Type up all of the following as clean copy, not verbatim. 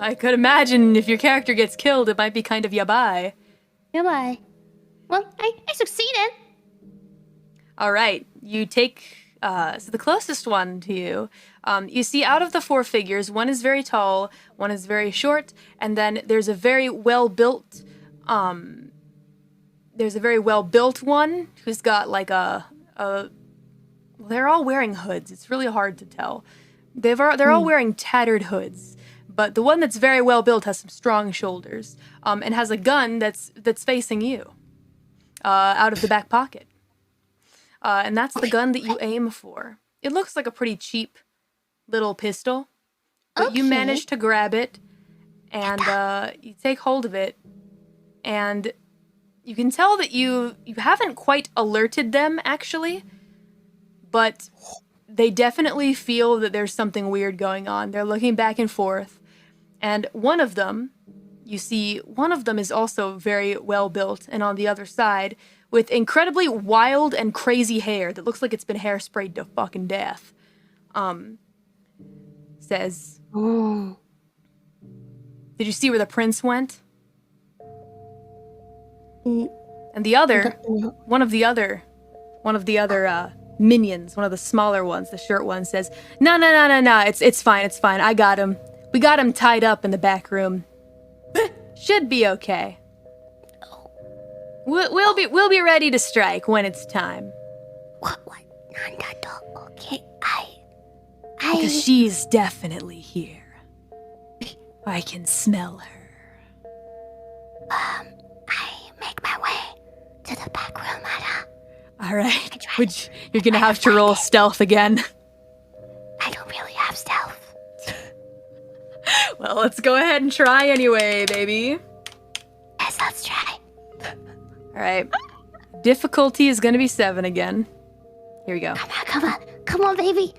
I could imagine if your character gets killed, it might be kind of yabai. Goodbye. Well, I succeeded. All right, you take so the closest one to you. You see, out of the 4 figures, one is very tall, one is very short, and then there's a very well-built. There's a very well-built one who's got like a. They're all wearing hoods. It's really hard to tell. They're all wearing tattered hoods, but the one that's very well-built has some strong shoulders, and has a gun that's facing you, out of the back pocket. And that's the gun that you aim for. It looks like a pretty cheap little pistol, but you manage to grab it, and you take hold of it, and you can tell that you haven't quite alerted them, actually, but they definitely feel that there's something weird going on. They're looking back and forth, and one of them, you see, one of them is also very well built, and on the other side, with incredibly wild and crazy hair that looks like it's been hairsprayed to fucking death, says, "Did you see where the prince went?" And the other, one of the other minions, one of the smaller ones, the short one, says, No, it's fine, I got him. We got him tied up in the back room. Should be okay. We'll be ready to strike when it's time. What? Okay, Because she's definitely here. I can smell her. I make my way to the back room, Ada. All right. You're gonna have to roll stealth again. I don't really have stealth. Well, let's go ahead and try anyway, baby. Yes, let's try. All right. Difficulty is gonna be 7 again. Here we go. Come on, baby.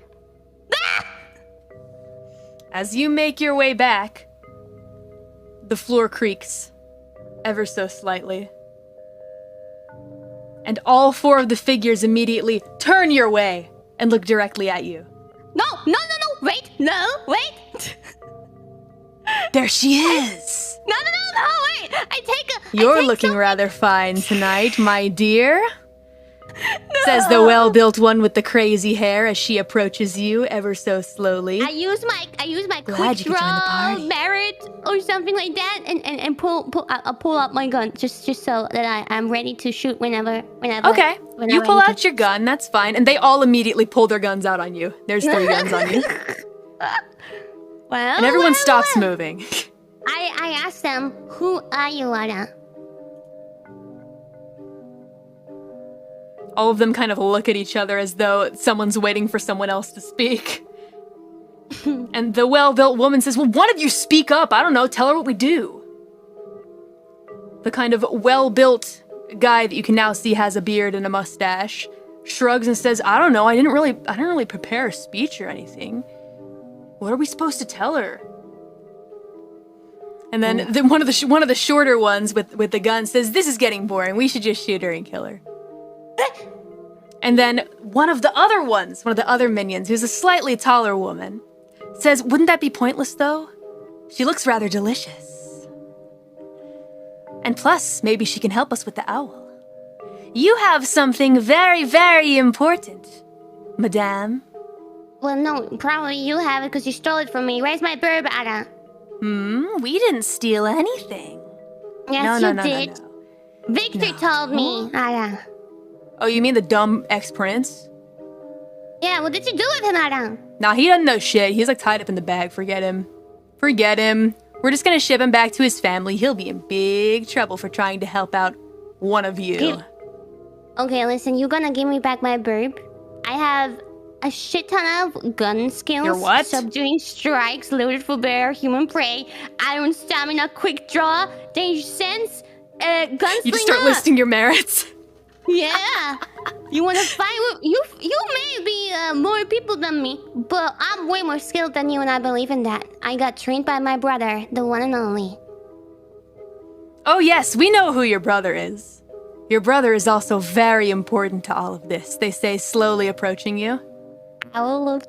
As you make your way back, the floor creaks ever so slightly. And all 4 of the figures immediately turn your way and look directly at you. No, wait. There she is! No, wait. You're looking rather fine tonight, my dear. Says the well-built one with the crazy hair as she approaches you ever so slowly. I use my Glad quick you could join the draw party. merit or something like that, and I'll pull out my gun just so that I'm ready to shoot whenever. Okay, you pull out your gun, that's fine, and they all immediately pull their guns out on you. There's 3 guns on you. Well, And everyone stops moving. I asked them, who are you, Ada? All of them kind of look at each other as though someone's waiting for someone else to speak. And the well-built woman says, well, one of you speak up. I don't know, tell her what we do. The kind of well-built guy that you can now see has a beard and a mustache shrugs and says, I don't know, I didn't really prepare a speech or anything. What are we supposed to tell her? And then one of the shorter ones with the gun says, this is getting boring. We should just shoot her and kill her. And then one of the other minions, who's a slightly taller woman, says, wouldn't that be pointless, though? She looks rather delicious. And plus, maybe she can help us with the owl. You have something very, very important, madame. Well, no, probably you have it because you stole it from me. Where's my bird, Ada? We didn't steal anything. Yes, No. you did. Victor told me, Ada. Oh, you mean the dumb ex-prince? Yeah, what did you do with him, Ada? Nah, he doesn't know shit. He's like tied up in the bag. Forget him. We're just gonna ship him back to his family. He'll be in big trouble for trying to help out one of you. Okay, listen, you're gonna give me back my burb. I have a shit ton of gun skills. Your what? Subduing strikes, loaded for bear, human prey, iron stamina, quick draw, danger sense, gunslinger. You just start listing your merits. Yeah. You wanna fight with you may be more people than me, but I'm way more skilled than you, and I believe in that. I got trained by my brother, the one and only. Oh yes, we know who your brother is. Your brother is also very important to all of this, they say, slowly approaching you. I will look.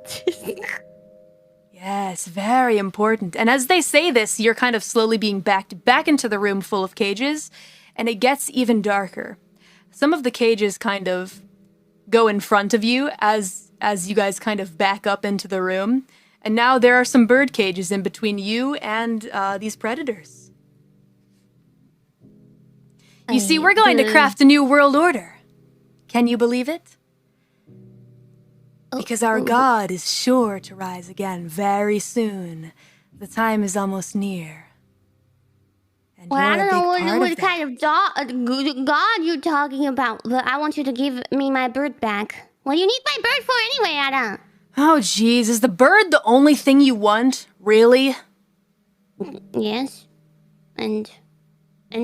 Yes, very important. And as they say this, you're kind of slowly being backed back into the room full of cages, and it gets even darker. Some of the cages kind of go in front of you as you guys kind of back up into the room. And now there are some bird cages in between you and these predators. You see, we're going to craft a new world order. Can you believe it? Because our god is sure to rise again very soon. The time is almost near. And well, I don't know what kind of god you're talking about, but I want you to give me my bird back. What do you need my bird for anyway, Ada? Oh, jeez, is the bird the only thing you want? Really? Yes. And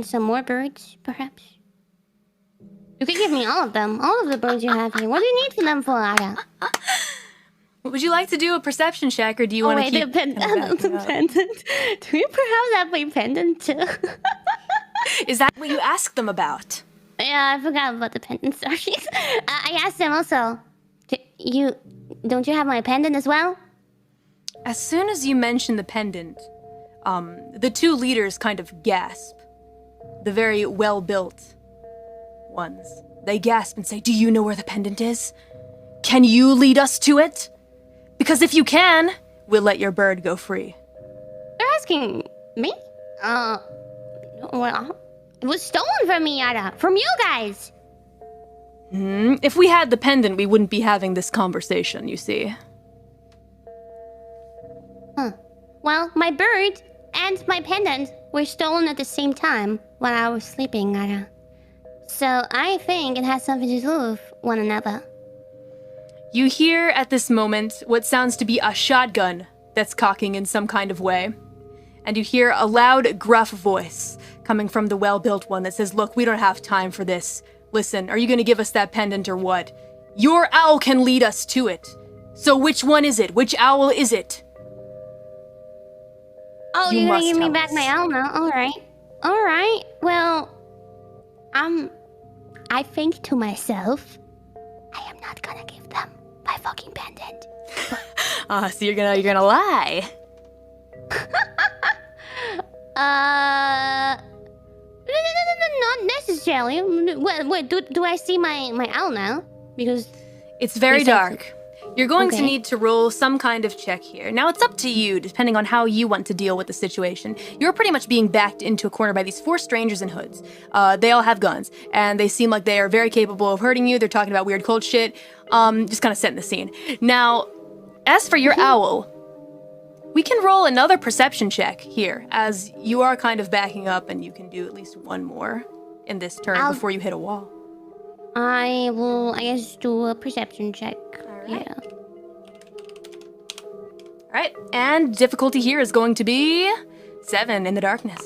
some more birds, perhaps? You can give me all of them. All of the birds you have here. What do you need for them for, Ada? Would you like to do a perception check, or do you want to keep... the pendant. Do you perhaps have my pendant, too? Is that what you asked them about? Yeah, I forgot about the pendant, sorry. I asked them also. Don't you have my pendant as well? As soon as you mention the pendant, the two leaders kind of gasp. The very well-built ones. They gasp and say, "Do you know where the pendant is? Can you lead us to it? Because if you can, we'll let your bird go free." They're asking me? Well, it was stolen from me, Yada. From you guys. If we had the pendant, we wouldn't be having this conversation, you see. Huh. Well, my bird and my pendant were stolen at the same time while I was sleeping, Yada. So I think it has something to do with one another. You hear at this moment what sounds to be a shotgun that's cocking in some kind of way. And you hear a loud, gruff voice coming from the well-built one that says, "Look, we don't have time for this. Listen, are you going to give us that pendant or what? Your owl can lead us to it. So which one is it? Which owl is it?" Oh, you're going to give me back my owl now? Alright. Alright. Well, I think to myself, I am not going to give them my fucking pendant. So you're gonna lie. Not necessarily. Wait, do I see my owl now? Because it's very dark. You're going to need to roll some kind of check here. Now, it's up to you, depending on how you want to deal with the situation. You're pretty much being backed into a corner by these 4 strangers in hoods. They all have guns, and they seem like they are very capable of hurting you. They're talking about weird cult shit. Just kind of setting the scene. Now, as for your owl, we can roll another perception check here, as you are kind of backing up, and you can do at least one more in this turn before you hit a wall. I will, I guess, do a perception check. Yeah. Alright, and difficulty here is going to be 7 in the darkness.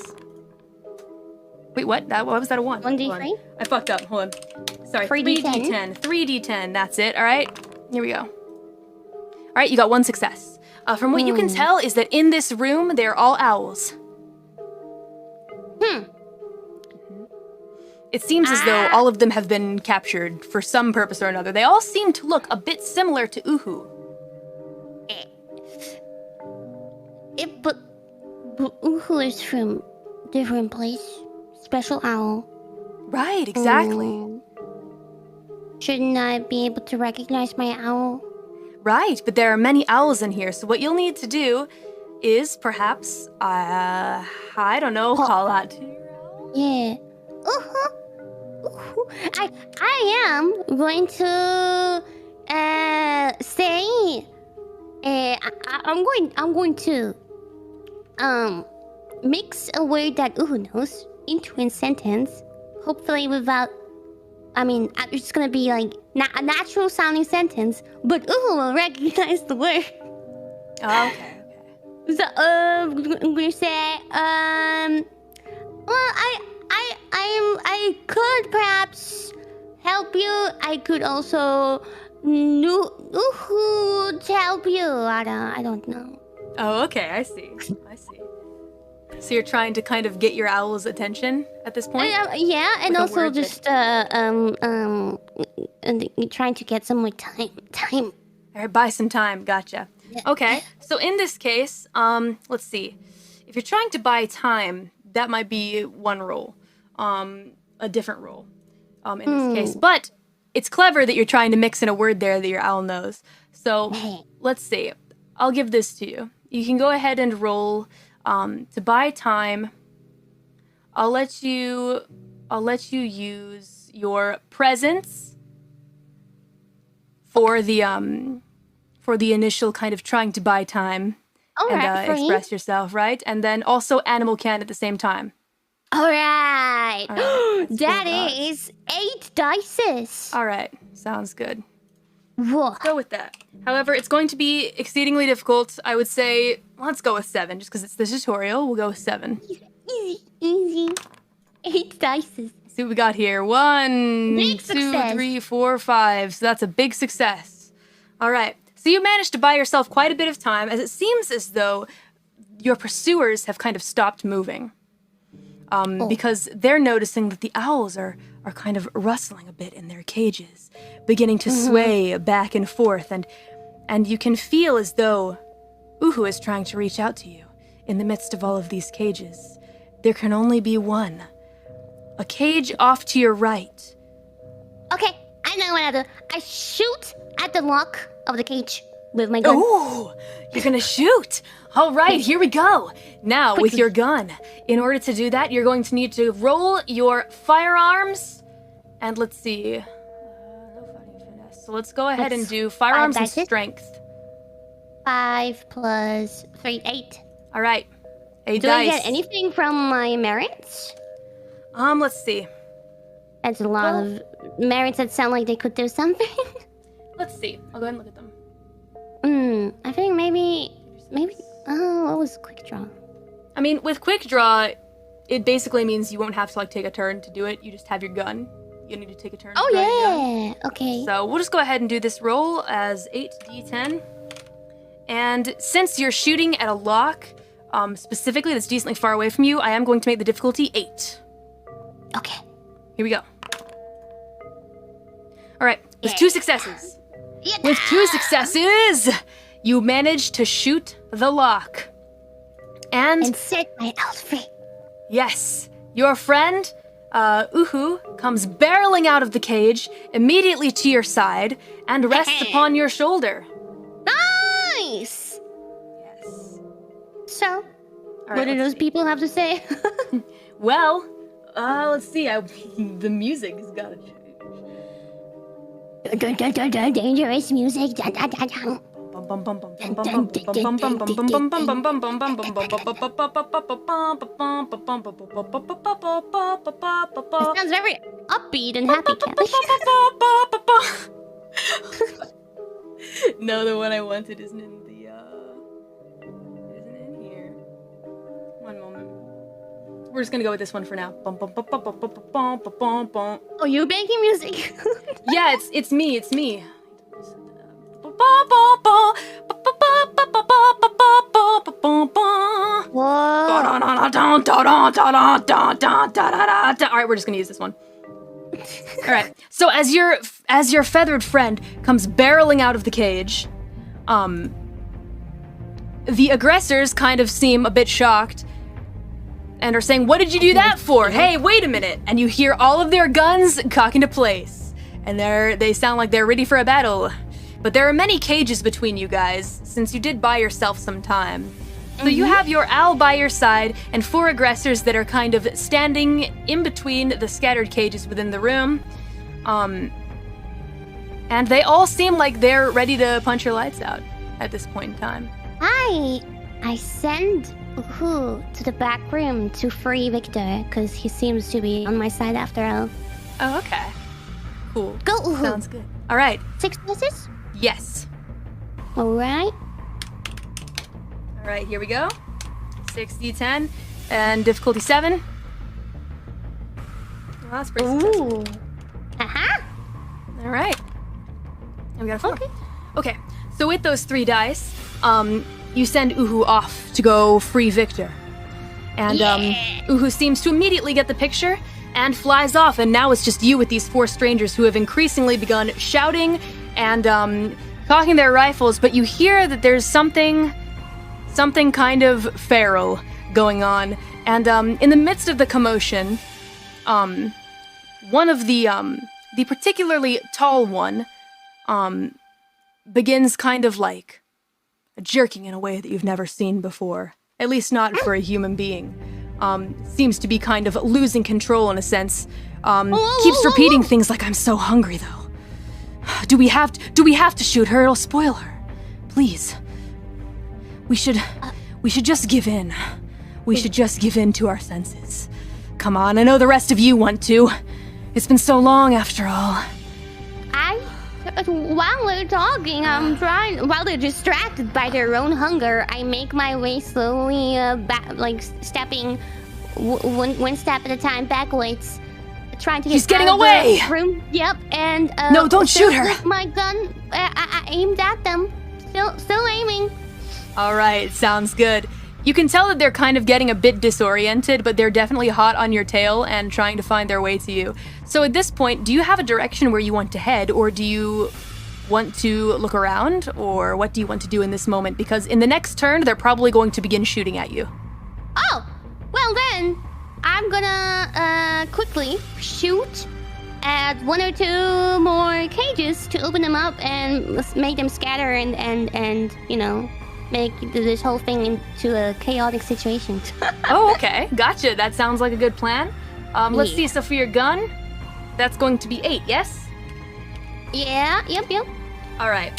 Wait, what? What was that, a 1? 1d3? I fucked up, hold on. Sorry, 3d10. 3d10, that's it, alright? Here we go. Alright, you got 1 success. From what you can tell is that in this room, they're all owls. It seems as though all of them have been captured for some purpose or another. They all seem to look a bit similar to Uhu. But Uhu is from different place. Special owl. Right, exactly. Shouldn't I be able to recognize my owl? Right, but there are many owls in here, so what you'll need to do is perhaps, I don't know, call out to your owl? Yeah. I am going to say I'm going to mix a word that Uhu knows into a sentence, hopefully without, I mean, it's just gonna be like a natural sounding sentence, but Uhu will recognize the word. Oh, okay. So I'm gonna say well, I could perhaps help you. I could also Uhu to help you. I don't know. Oh, okay, I see. So you're trying to kind of get your owl's attention at this point? Yeah, and also just trying to get some more time. All right, buy some time. Gotcha. Okay, so in this case, let's see. If you're trying to buy time, that might be one roll, a different roll, in this case. But it's clever that you're trying to mix in a word there that your owl knows. So let's see. I'll give this to you. You can go ahead and roll to buy time. I'll let you use your presence for the initial kind of trying to buy time and express yourself, right? And then also animal can at the same time. All right. That is 8 dices. All right. Sounds good. Whoa. Let's go with that. However, it's going to be exceedingly difficult. I would say, let's go with 7, just because it's the tutorial. We'll go with 7. Easy. 8 dices. See what we got here. 1, Big 2, success. 3, 4, 5. So that's a big success. All right. So you managed to buy yourself quite a bit of time, as it seems as though your pursuers have kind of stopped moving. Because they're noticing that the owls are kind of rustling a bit in their cages, beginning to sway back and forth, and you can feel as though Uhu is trying to reach out to you in the midst of all of these cages. There can only be one. A cage off to your right. Okay, I know what I do. I shoot at the lock of the cage with my gun. Ooh, you're gonna shoot. All right, here we go. Now, with your gun, in order to do that, you're going to need to roll your firearms. And let's see. No fighting finesse. So let's go ahead and do firearms and strength. 5 plus 3, 8. All right, 8 Do dice. I get anything from my merits? Let's see. That's a lot of merits that sound like they could do something. Let's see. I'll go ahead and look at them. I think maybe. Oh, what was quick draw? I mean, with quick draw, it basically means you won't have to like take a turn to do it. You just have your gun. You need to take a turn. Oh to draw your gun. yeah. Okay. So we'll just go ahead and do this roll as 8d10. And since you're shooting at a lock, specifically that's decently far away from you, I am going to make the difficulty 8. Okay. Here we go. All right, with 2 successes. Yeah. With 2 successes, you managed to shoot the lock. And set my owls free. yes, your friend, Uhu, comes barreling out of the cage, immediately to your side, and rests upon your shoulder. Nice. Yes. So, All right, what do those people have to say? Well, let's see. The music has got to change. Dangerous music. It sounds very upbeat and happy, Kelly. No, the one I wanted isn't in the isn't in here. One moment. We're just gonna go with this one for now. Oh, you making music? Yeah, it's me. All right, we're just gonna use this one. All right. So as your feathered friend comes barreling out of the cage, the aggressors kind of seem a bit shocked and are saying, "What did you do that for? Hey, wait a minute!" And you hear all of their guns cock into place, and they sound like they're ready for a battle. But there are many cages between you guys, since you did buy yourself some time. So you have your owl by your side and 4 aggressors that are kind of standing in between the scattered cages within the room. And they all seem like they're ready to punch your lights out at this point in time. I send Uhu to the back room to free Victor, because he seems to be on my side after all. Oh, okay. Cool. Go, Uhu. Sounds good. All right. 6 dices? Yes. All right. All right, here we go. 6d10 and difficulty 7. Well, that's pretty successful. Ooh. Uh-huh. All right. And we got a 4. Okay. So with those 3 dice, you send Uhu off to go free Victor. And Uhu seems to immediately get the picture and flies off, and now it's just you with these 4 strangers who have increasingly begun shouting and cocking their rifles, but you hear that there's something kind of feral going on. And in the midst of the commotion, one of the particularly tall one begins kind of like jerking in a way that you've never seen before. At least not for a human being. Seems to be kind of losing control in a sense. Keeps repeating things like, "I'm so hungry, though. Do we have to shoot her? It'll spoil her. Please. We should just give in. We should just give in to our senses. Come on, I know the rest of you want to. It's been so long after all." While we're talking, while they're distracted by their own hunger, I make my way slowly back, like stepping one step at a time backwards, trying to get She's getting away! The room. Yep, and no, don't shoot her! With my gun, I aimed at them. Still aiming. All right, sounds good. You can tell that they're kind of getting a bit disoriented, but they're definitely hot on your tail and trying to find their way to you. So at this point, do you have a direction where you want to head, or do you want to look around, or what do you want to do in this moment? Because in the next turn, they're probably going to begin shooting at you. Oh, well then, I'm gonna quickly shoot at one or two more cages to open them up and make them scatter and you know, make this whole thing into a chaotic situation. Oh, okay. Gotcha. That sounds like a good plan. Let's see. So for your gun, that's going to be 8, yes? Yeah, yep. All right.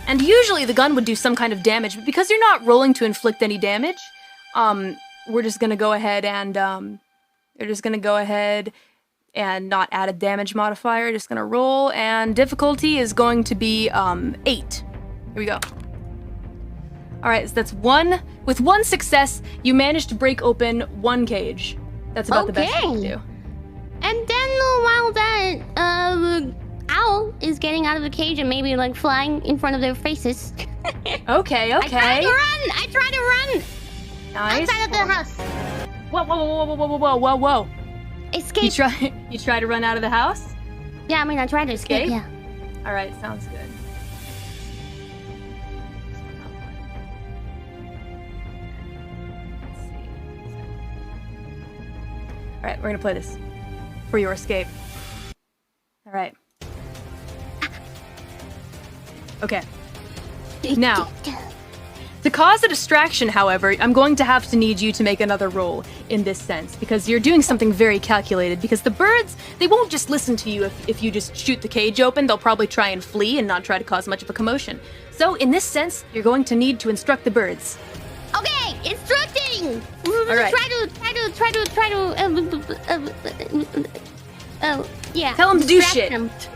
And usually the gun would do some kind of damage, but because you're not rolling to inflict any damage, we're just going to go ahead and not add a damage modifier. Just going to roll, and difficulty is going to be 8. Here we go. All right, so that's 1. With 1 success, you managed to break open 1 cage. That's about the best you can do. And then while that owl is getting out of the cage and maybe like flying in front of their faces. Okay. I try to run. Nice. Outside of the house. Whoa. Escape. You try to run out of the house? Yeah, I mean, I tried to escape, yeah. All right, sounds good. All right, we're gonna play this for your escape. All right. Okay. Now, to cause a distraction, however, I'm going to have to need you to make another roll in this sense, because you're doing something very calculated, because the birds, they won't just listen to you if you just shoot the cage open. They'll probably try and flee and not try to cause much of a commotion. So, in this sense, you're going to need to instruct the birds. Okay, instructing! All right. Yeah. Tell them to do shit.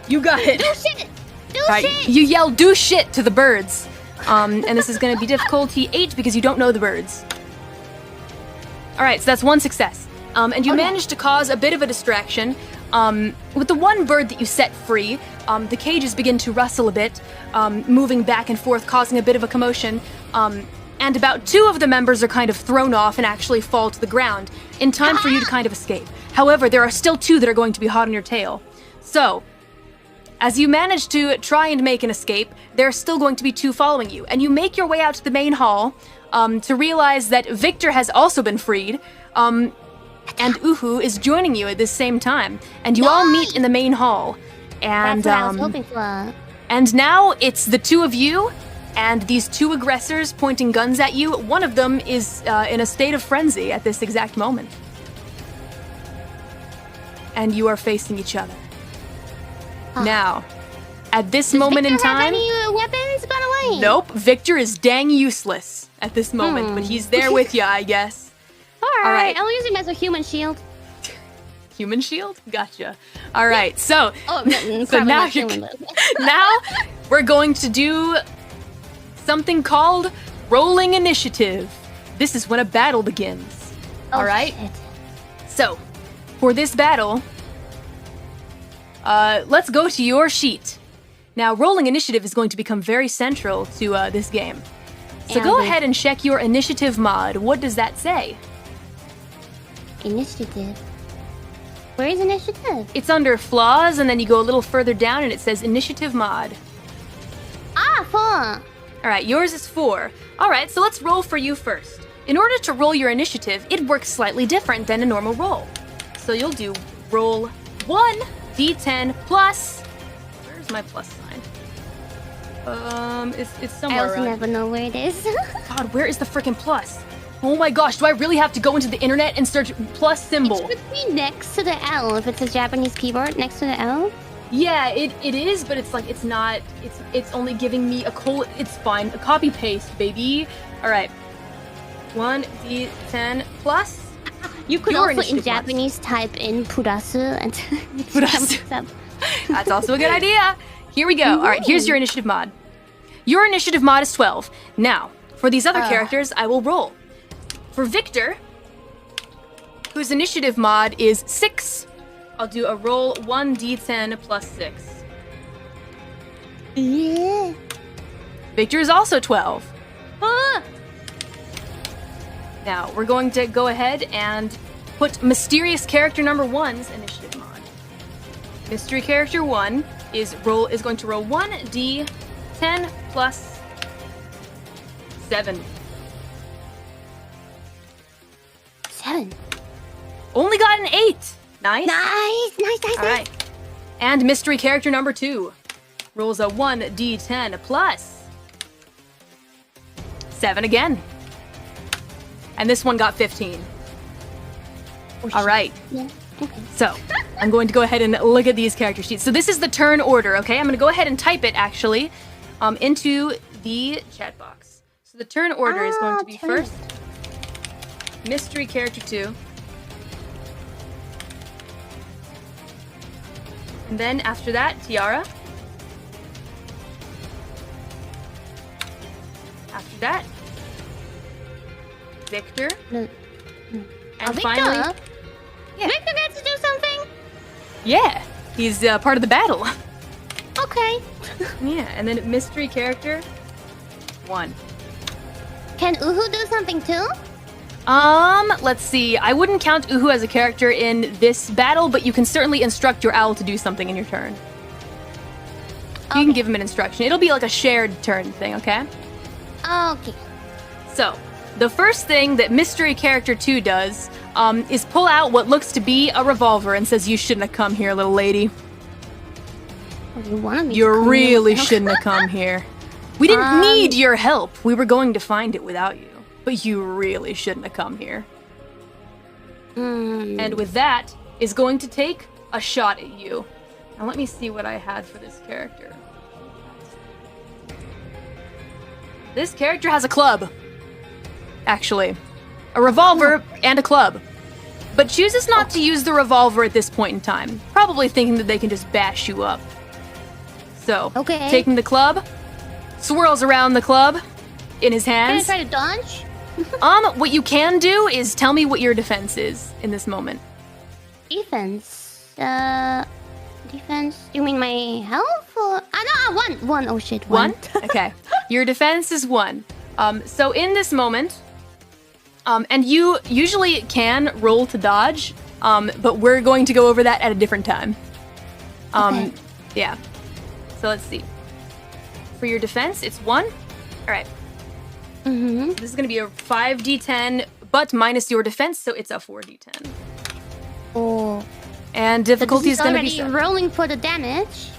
You got it. Do shit! Do shit! You yell, "Do shit" to the birds. And this is going to be difficulty 8 because you don't know the birds. All right, so that's 1 success. And you managed to cause a bit of a distraction. With the 1 bird that you set free, the cages begin to rustle a bit, moving back and forth, causing a bit of a commotion. And about 2 of the members are kind of thrown off and actually fall to the ground in time for you to kind of escape. However, there are still 2 that are going to be hot on your tail. So, as you manage to try and make an escape, there are still going to be 2 following you, and you make your way out to the main hall to realize that Victor has also been freed, and Uhu is joining you at this same time, and you all meet in the main hall. And that's what I was hoping for. And now it's the 2 of you and these 2 aggressors pointing guns at you. One of them is in a state of frenzy at this exact moment. And you are facing each other. Now, at this moment in time... Does Victor have any weapons, by the way? Nope, Victor is dang useless at this moment, but he's there with you, I guess. All right, I'll use him as a human shield. Human shield? Gotcha. All right, so... so now, now we're going to do something called rolling initiative. This is when a battle begins. All right? Shit. So, for this battle... let's go to your sheet. Now, rolling initiative is going to become very central to this game. So go ahead and check your initiative mod. What does that say? Initiative? Where is initiative? It's under flaws, and then you go a little further down, and it says initiative mod. Ah, 4. All right, yours is 4. All right, so let's roll for you first. In order to roll your initiative, it works slightly different than a normal roll. So you'll do roll 1 d10 plus. Where's my plus sign? It's somewhere I also around. never know where it is. God, where is the freaking plus? Oh my gosh, do I really have to go into the internet and search plus symbol? It should be next to the L if it's a Japanese keyboard. Next to the L. Yeah, it is, but it's like it's not. It's only giving me a It's fine. A copy paste, baby. All right. 1 d10 plus. You could Your also in initiative Japanese type in purasu and Purasu. That's also a good idea. Here we go. All right, here's your initiative mod. Your initiative mod is 12. Now, for these other characters, I will roll. For Victor, whose initiative mod is 6, I'll do a roll 1d10 plus 6. Yeah. Victor is also 12. Ah! Now, we're going to go ahead and put mysterious character number 1's initiative mod. Mystery character 1 is going to roll 1d10 plus 7. 7. Only got an 8. Nice. Nice. All right. And mystery character number 2 rolls a 1d10 plus 7 again. And this one got 15. All right. Yeah. Okay. So, I'm going to go ahead and look at these character sheets. So this is the turn order, okay? I'm going to go ahead and type it, actually, into the chat box. So the turn order is going to be first, mystery character 2. And then after that, Tiara. After that, Victor. No. And Victor? finally, yeah. Victor gets to do something? Yeah, he's part of the battle. Okay. Yeah, and then mystery character 1. Can Uhu do something too? Let's see. I wouldn't count Uhu as a character in this battle, but you can certainly instruct your owl to do something in your turn. You can give him an instruction. It'll be like a shared turn thing, okay? Okay. So, the first thing that mystery character 2 does is pull out what looks to be a revolver and says, "You shouldn't have come here, little lady. What do you want me You to really shouldn't have come here. We didn't need your help. We were going to find it without you. But you really shouldn't have come here." And with that, is going to take a shot at you. Now let me see what I had for this character. This character has a club. Actually. A revolver and a club. But chooses not to use the revolver at this point in time. Probably thinking that they can just bash you up. So, taking the club, swirls around the club in his hands. Can I try to dodge? What you can do is tell me what your defense is in this moment. Defense. Defense. You mean my health? Or... no, 1. 1. Oh shit, 1. 1? Okay. Your defense is 1. So in this moment, and you usually can roll to dodge, but we're going to go over that at a different time. Okay. Yeah. So let's see. For your defense, it's 1. All right. This is going to be a 5d10, but minus your defense, so it's a 4d10. Oh. And difficulty is going to be already rolling for the damage.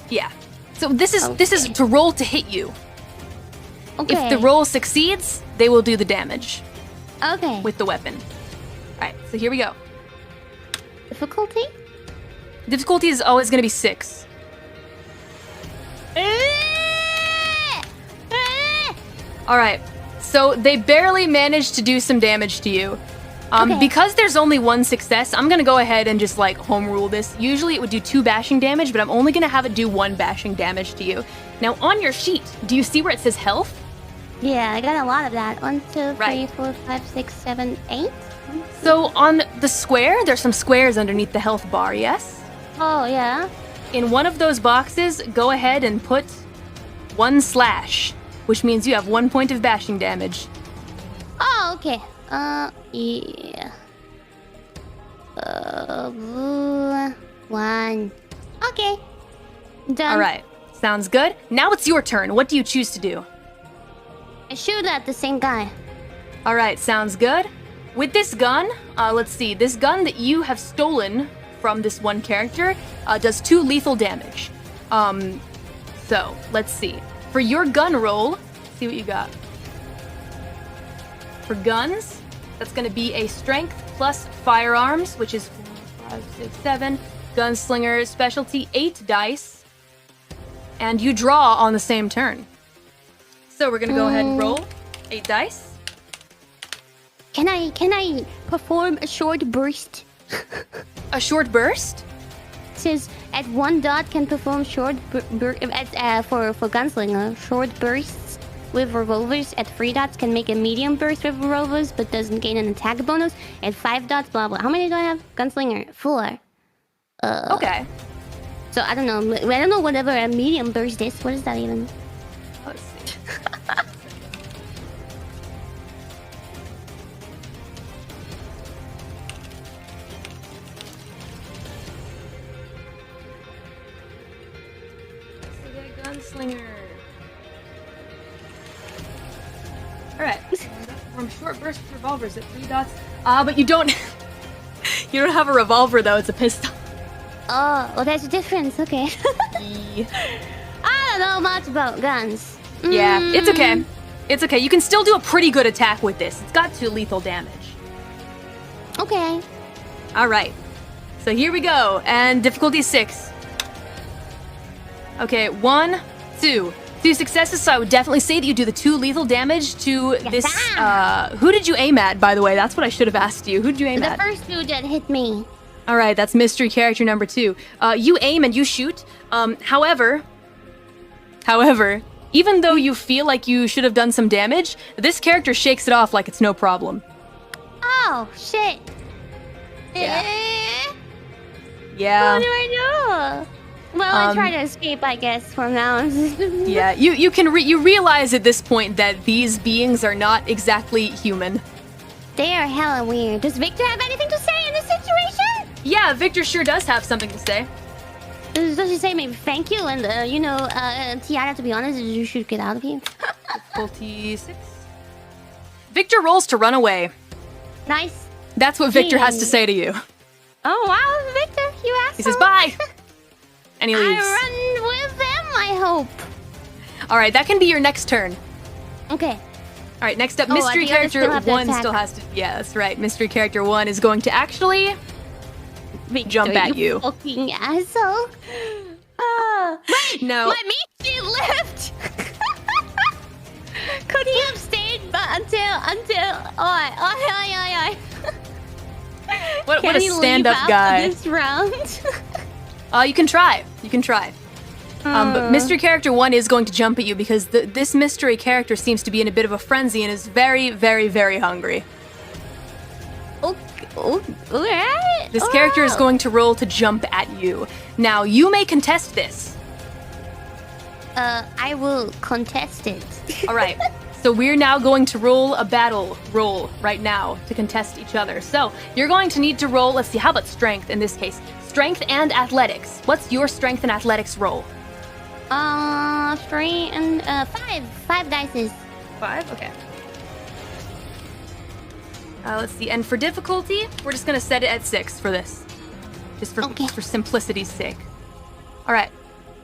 Yeah. So this is to roll to hit you. Okay. If the roll succeeds, they will do the damage. Okay. With the weapon. All right. So here we go. Difficulty? Difficulty is always going to be 6. All right. So they barely managed to do some damage to you. Because there's only 1 success, I'm going to go ahead and just, like, home rule this. Usually it would do 2 bashing damage, but I'm only going to have it do 1 bashing damage to you. Now, on your sheet, do you see where it says health? Yeah, I got a lot of that. 1, 2, 3, 4, 5, 6, 7, 8. So on the square, there's some squares underneath the health bar, yes? Oh, yeah. In one of those boxes, go ahead and put 1 slash, which means you have 1 point of bashing damage. Oh, okay. Yeah. 1. Okay. Done. All right. Sounds good. Now it's your turn. What do you choose to do? I shoot at the same guy. All right, sounds good. With this gun, let's see. This gun that you have stolen from this one character does 2 lethal damage. So, let's see. For your gun roll, see what you got. For guns, that's going to be a strength plus firearms, which is 4, 5, 6, 7. Gunslinger specialty, 8 dice. And you draw on the same turn. So we're going to go ahead and roll 8 dice. Can I perform a short burst? A short burst? It says at 1 dot can perform short for gunslinger. Short bursts with revolvers at 3 dots can make a medium burst with revolvers, but doesn't gain an attack bonus. At 5 dots, blah blah. How many do I have? Gunslinger 4. Okay. So I don't know. I don't know whatever a medium burst is. What is that even? Let's see. Gunslinger. Alright. From short burst revolvers at 3 dots. But you don't you don't have a revolver though, it's a pistol. Oh, well there's a difference, okay. I don't know much about guns. Yeah, it's okay. It's okay. You can still do a pretty good attack with this. It's got 2 lethal damage. Okay. Alright. So here we go. And difficulty 6. Okay, 1, 2. 2 successes, so I would definitely say that you do the 2 lethal damage to this... who did you aim at, by the way? That's what I should have asked you. Who did you aim at? The first dude that hit me. Alright, that's mystery character number 2. You aim and you shoot. However, even though you feel like you should have done some damage, this character shakes it off like it's no problem. Oh, shit. Yeah. What do I do? Well, I try to escape, I guess, from now on. Yeah, you realize at this point that these beings are not exactly human. They are hella weird. Does Victor have anything to say in this situation? Yeah, Victor sure does have something to say. Does he say maybe thank you and, Tiara, to be honest, you should get out of here? Difficulty 6. Victor rolls to run away. Nice. That's what Victor has to say to you. Oh, wow, Victor, you asshole. He says bye. And he leaves. I run with them, I hope. Alright, that can be your next turn. Okay. Alright, next up, mystery character 1 still has to... Yeah, that's right. Mystery character 1 is going to actually... Victor, jump at you. Fucking asshole. Wait, no. My meat shield left. Could he have stayed until What a stand-up guy. This round. You can try. But mystery character 1 is going to jump at you because this mystery character seems to be in a bit of a frenzy and is very, very, very hungry. Alright. This character is going to roll to jump at you. Now, you may contest this. I will contest it. Alright, so we're now going to roll a battle roll right now to contest each other. So, you're going to need to roll, let's see, how about strength in this case? Strength and athletics. What's your strength and athletics roll? 3 and 5. 5 dices. 5? Okay. Let's see, and for difficulty, we're just gonna set it at 6 for this. Just for simplicity's sake. Alright,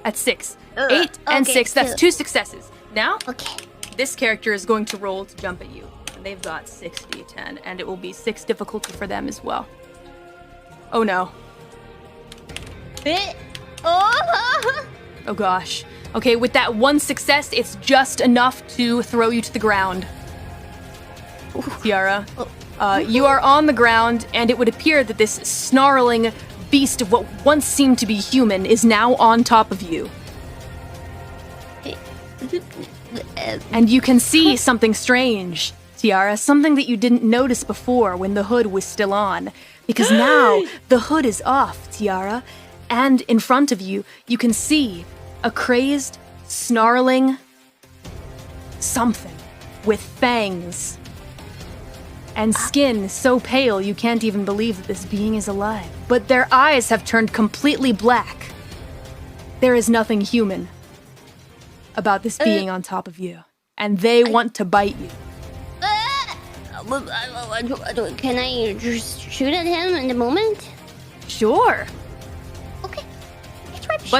at 6. 8 and 6, that's 2 successes. Now, this character is going to roll to jump at you. And they've got 6d10, and it will be 6 difficulty for them as well. Oh no. Oh gosh. Okay, with that 1 success, it's just enough to throw you to the ground. Tiara. You are on the ground, and it would appear that this snarling beast of what once seemed to be human is now on top of you. And you can see something strange, Tiara, something that you didn't notice before when the hood was still on. Because now the hood is off, Tiara, and in front of you, you can see a crazed, snarling something with fangs. And skin so pale you can't even believe that this being is alive. But their eyes have turned completely black. There is nothing human about this being on top of you, and they want to bite you. Can I just shoot at him in the moment? Sure. Okay. Let's try to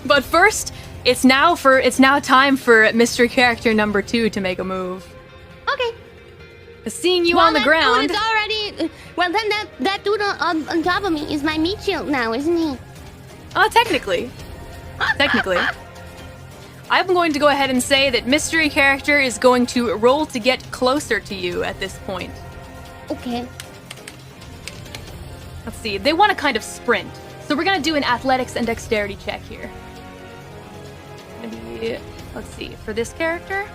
But first, it's now time for mystery character number 2 to make a move. Okay. Seeing you on the ground. Dude is already. Well, then that dude on top of me is my meat shield now, isn't he? Technically. I'm going to go ahead and say that mystery character is going to roll to get closer to you at this point. Okay. Let's see. They want to kind of sprint. So we're going to do an athletics and dexterity check here. Maybe, let's see. For this character,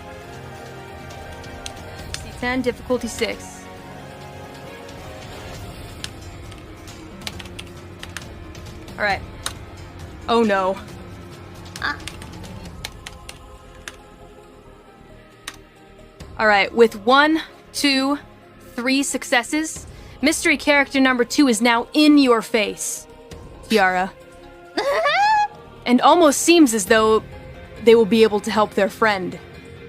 D10, difficulty 6. All right. Oh no. All right, with 1, 2, 3 successes, mystery character number 2 is now in your face, Kiara. And almost seems as though they will be able to help their friend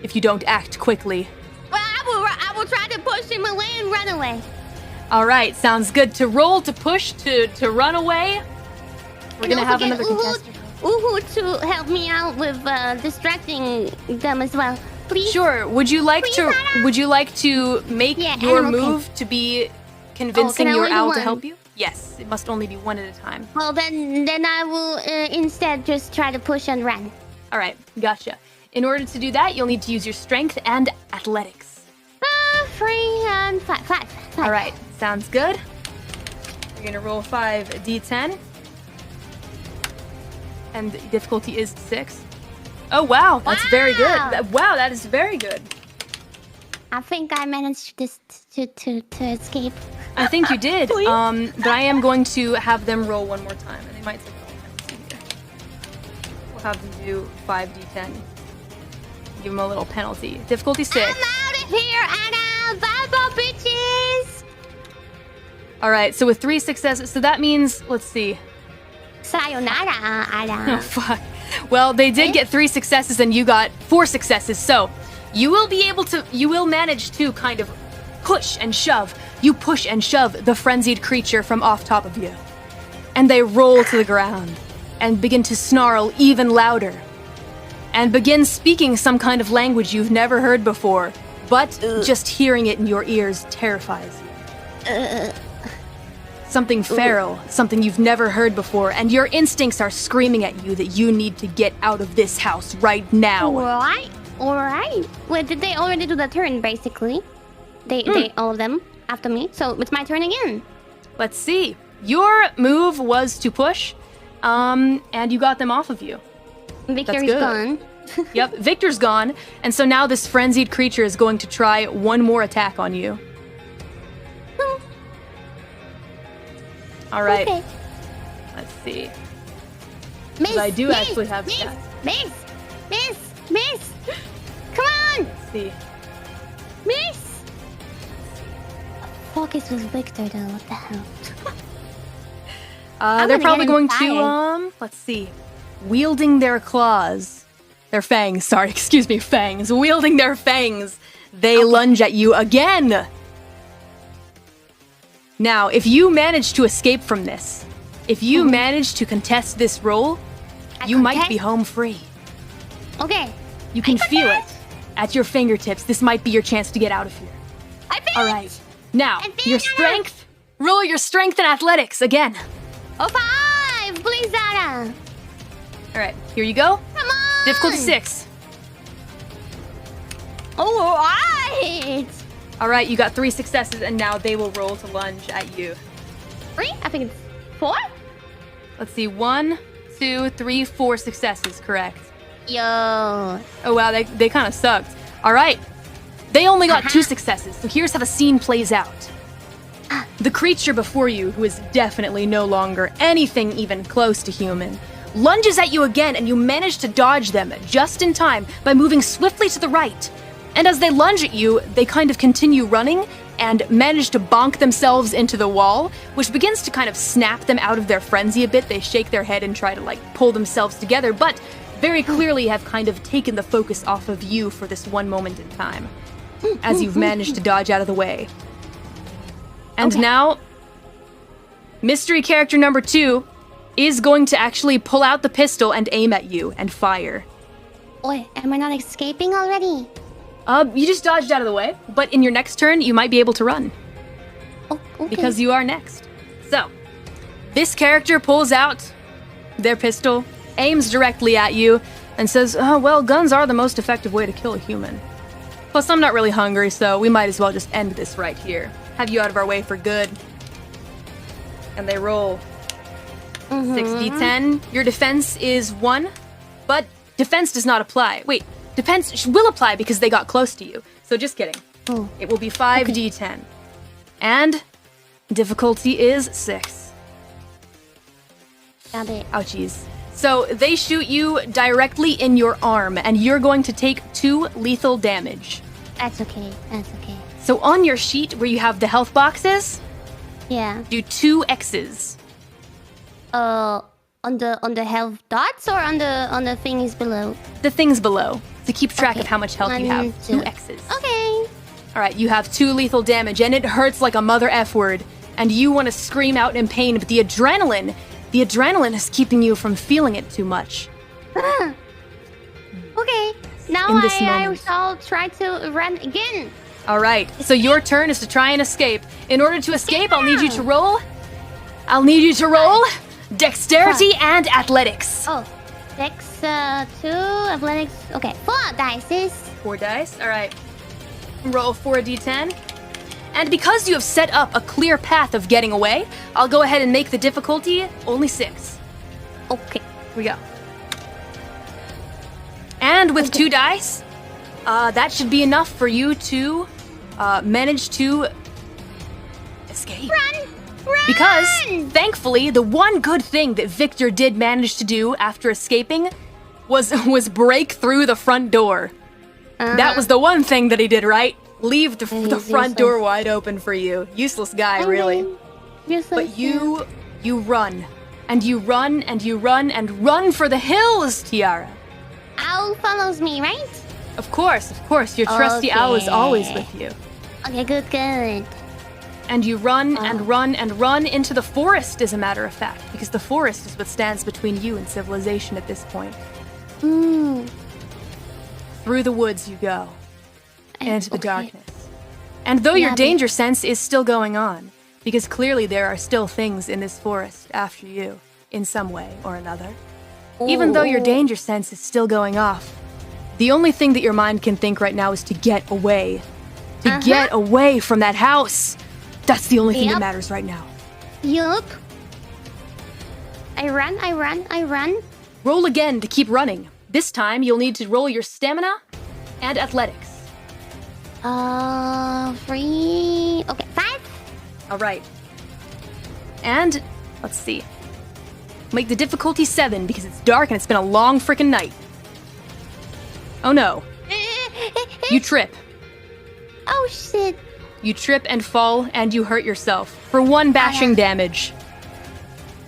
if you don't act quickly. Well, I will try to push him away and run away. All right, sounds good. To roll, to push, to run away. We're going to have another contestant. Uhu to help me out with distracting them as well. Please? Sure. Would you like to make your move to be convincing your owl to help you? Yes, it must only be one at a time. Well, then I will instead just try to push and run. All right, gotcha. In order to do that, you'll need to use your strength and athletics. 3 and 5. All right, sounds good. You're gonna roll 5 d10, and the difficulty is 6. Oh wow, that's very good. Wow, that is very good. I think I managed to escape. I think you did. But I am going to have them roll one more time, and they might take a little penalty here. We'll have them do 5d10. Give them a little penalty. Difficulty 6. I'm out of here, Anna. Bye, bitches. All right, so with 3 successes, so that means, let's see. Sayonara, Anna. Oh fuck. Well, they did get 3 successes, and you got 4 successes. So you will manage to kind of push and shove. You push and shove the frenzied creature from off top of you. And they roll to the ground and begin to snarl even louder. And begin speaking some kind of language you've never heard before. But just hearing it in your ears terrifies you. Something feral, something you've never heard before, and your instincts are screaming at you that you need to get out of this house right now. Alright. Well, did they already do the turn, basically? They all of them after me, so it's my turn again. Let's see. Your move was to push, and you got them off of you. Victor's gone. Yep, Victor's gone, and so now this frenzied creature is going to try one more attack on you. All right. Okay. Let's see. Miss, I do actually have miss, stats. Miss. Come on. Let's see. Miss. Focus was Victor though. What the hell? They're probably going to let's see. Wielding their claws. Their fangs, sorry, excuse me, fangs. Wielding their fangs. They lunge at you again. Now, if you manage to escape from this, if you manage to contest this roll, you might be home free. Okay. You can feel it at your fingertips. This might be your chance to get out of here. I feel All right. Now, your strength. Roll your strength and athletics again. 5, please, Dada. All right, here you go. Come on. Difficulty 6. All right. All right, you got 3 successes, and now they will roll to lunge at you. 3? I think it's 4. Let's see, 1, 2, 3, 4 successes, correct. Yo. Oh wow, they kind of sucked. All right, they only got 2 successes, so here's how the scene plays out. The creature before you, who is definitely no longer anything even close to human, lunges at you again, and you manage to dodge them just in time by moving swiftly to the right. And as they lunge at you, they kind of continue running and manage to bonk themselves into the wall, which begins to kind of snap them out of their frenzy a bit. They shake their head and try to pull themselves together, but very clearly have kind of taken the focus off of you for this one moment in time, as you've managed to dodge out of the way. And now, mystery character number 2 is going to actually pull out the pistol and aim at you and fire. Wait, am I not escaping already? You just dodged out of the way, but in your next turn, you might be able to run. Oh, okay. Because you are next. So, this character pulls out their pistol, aims directly at you, and says, "Oh, well, guns are the most effective way to kill a human. Plus, I'm not really hungry, so we might as well just end this right here. Have you out of our way for good." And they roll 6d10. Your defense is 1, but defense does not apply. Wait, defense will apply because they got close to you. So just kidding. Oh. It will be 5d10. And difficulty is 6. Got it. Ouchies. So they shoot you directly in your arm, and you're going to take 2 lethal damage. That's okay. That's okay. So on your sheet where you have the health boxes, Yeah. do 2 X's. On the health dots or on the thingies below? The things below, to keep track of Okay. how much health you have. 1, 2 X's. Okay. All right, you have 2 lethal damage, and it hurts like a mother F word. And you want to scream out in pain, but the adrenaline is keeping you from feeling it too much. Okay. Now In this I moment. shall try to run again. All right, so your turn is to try and escape. In order to escape, I'll need you to roll dexterity and athletics. Oh, Dex 2, athletics. Okay, 4 dice. 4 dice. All right. Roll 4d10. And because you have set up a clear path of getting away, I'll go ahead and make the difficulty only 6. Okay. Here we go. And with 2 dice, that should be enough for you to manage to escape. Run! Because, thankfully, the one good thing that Victor did manage to do after escaping was break through the front door. That was the one thing that he did, right? Leave the front door wide open for you. Useless guy, really. But you run. And you run, and you run, and run for the hills, Tiara. Owl follows me, right? Of course. Your trusty owl is always with you. Okay, good. And you run and run and run into the forest, as a matter of fact, because the forest is what stands between you and civilization at this point. Through the woods you go, into the darkness. And though your danger sense is still going on, because clearly there are still things in this forest after you, in some way or another, even though your danger sense is still going off, the only thing that your mind can think right now is to get away. To get away from that house. That's the only thing that matters right now. Yup. I run. Roll again to keep running. This time, you'll need to roll your stamina and athletics. 3. Okay, 5. All right. And, let's see. Make the difficulty 7 because it's dark and it's been a long freaking night. Oh no. You trip. Oh shit. You trip and fall and you hurt yourself for 1 bashing damage.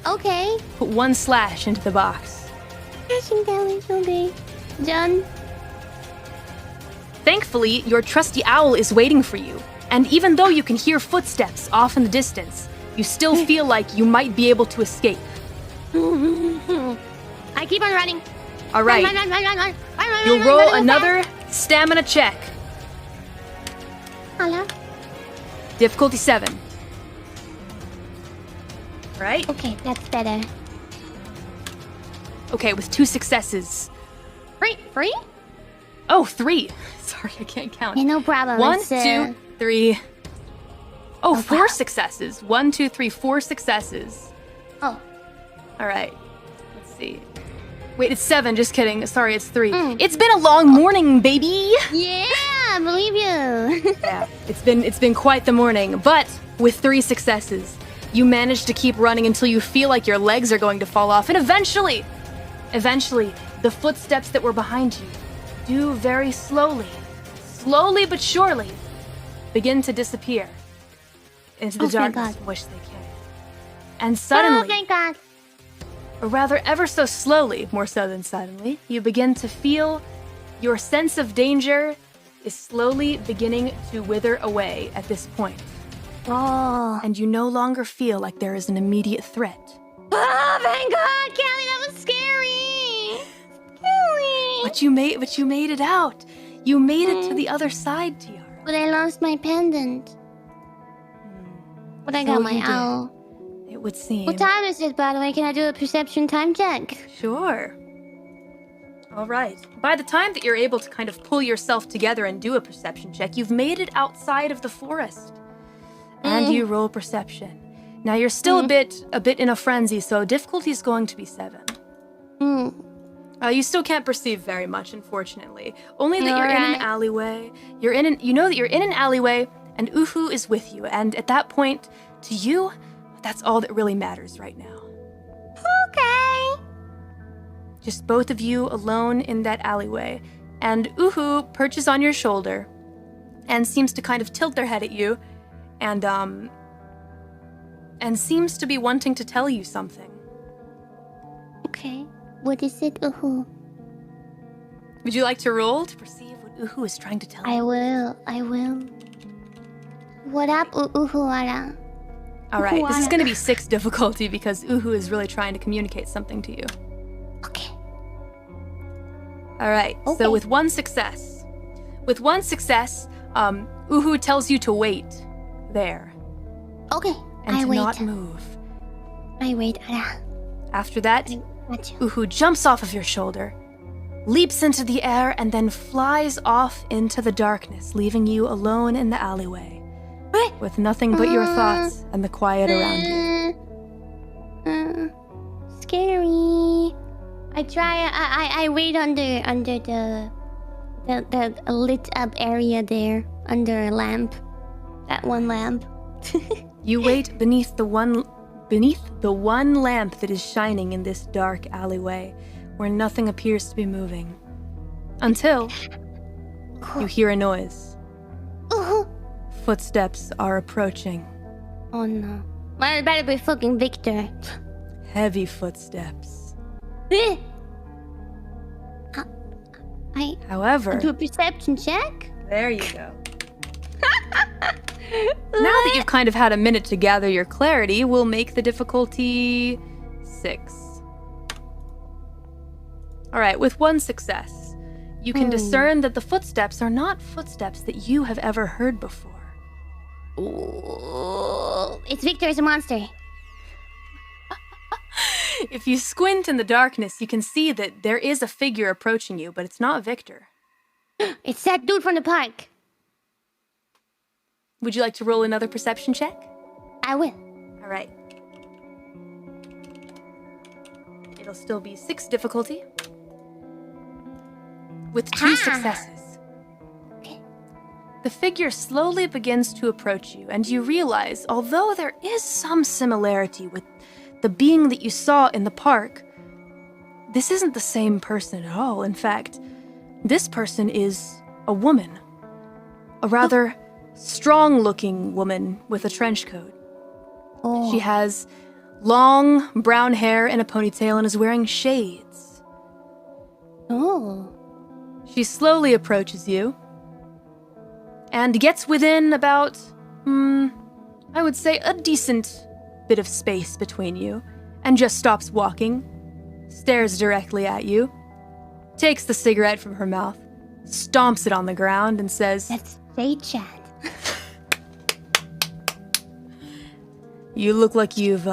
Okay. Put 1 slash into the box. Bashing damage, okay. Done. Thankfully, your trusty owl is waiting for you. And even though you can hear footsteps off in the distance, you still feel like you might be able to escape. I keep on running. All right. Run. You'll roll another stamina check. Hello? Difficulty 7. Right? Okay, that's better. Okay, with 2 successes. 3? Oh, 3. Sorry, I can't count. Yeah, no problem. 1, It's, 2, 3. Oh, 4 wow. successes. 1, 2, 3, 4 successes. Oh. All right. Let's see. Wait, it's 7. Just kidding. Sorry, it's 3. It's been a long morning, baby. Yeah, I believe you. Yeah, it's been quite the morning. But with 3 successes, you manage to keep running until you feel like your legs are going to fall off, and eventually, the footsteps that were behind you do very slowly but surely, begin to disappear into the Oh, thank darkness God. from which they came. And suddenly, Oh, thank God. or rather ever so slowly, more so than suddenly, you begin to feel your sense of danger is slowly beginning to wither away at this point. Oh. And you no longer feel like there is an immediate threat. Oh, thank God, Kelly, that was scary. Scary. But you made it out. You made it to the other side, Tiara. But I lost my pendant. But I got my owl. It would seem. What time is it, by the way? Can I do a perception time check? Sure. All right. By the time that you're able to kind of pull yourself together and do a perception check, you've made it outside of the forest. And you roll perception. Now you're still a bit in a frenzy, so difficulty is going to be 7. You still can't perceive very much, unfortunately. Only that you're in an alleyway. You know that you're in an alleyway, and Uhu is with you. And at that point, to you, that's all that really matters right now. Okay. Just both of you alone in that alleyway. And Uhu perches on your shoulder and seems to kind of tilt their head at you and seems to be wanting to tell you something. Okay. What is it, Uhu? Would you like to roll to perceive what Uhu is trying to tell you? I will. What up, Uhuara? Alright, this is going to be 6 difficulty because Uhu is really trying to communicate something to you. Okay. Alright, so with one success, Uhu tells you to wait there. Okay, And I to wait. not move. I wait, Ara. After that, Uhu jumps off of your shoulder, leaps into the air, and then flies off into the darkness, leaving you alone in the alleyway. With nothing but your thoughts and the quiet around you. Scary. I wait under the lit up area there, under a lamp. That one lamp. You wait beneath the one lamp that is shining in this dark alleyway, where nothing appears to be moving. Until you hear a noise. Footsteps are approaching. Oh no. Well, it better be fucking Victor. Heavy footsteps. However, do a perception check? there you go. Now that you've kind of had a minute to gather your clarity, we'll make the difficulty 6. Alright, with one success, you can discern that the footsteps are not footsteps that you have ever heard before. Ooh, it's Victor as a monster. If you squint in the darkness, you can see that there is a figure approaching you, but it's not Victor. It's that dude from the park. Would you like to roll another perception check? I will. All right. It'll still be 6 difficulty. With 2 successes. Okay. The figure slowly begins to approach you, and you realize, although there is some similarity with the being that you saw in the park, this isn't the same person at all. In fact, this person is a woman. A rather strong-looking woman with a trench coat. Oh. She has long brown hair and a ponytail and is wearing shades. Oh. She slowly approaches you and gets within about, I would say, a decent bit of space between you, and just stops walking, stares directly at you, takes the cigarette from her mouth, stomps it on the ground, and says, That's Fate Chat. "You look like you've,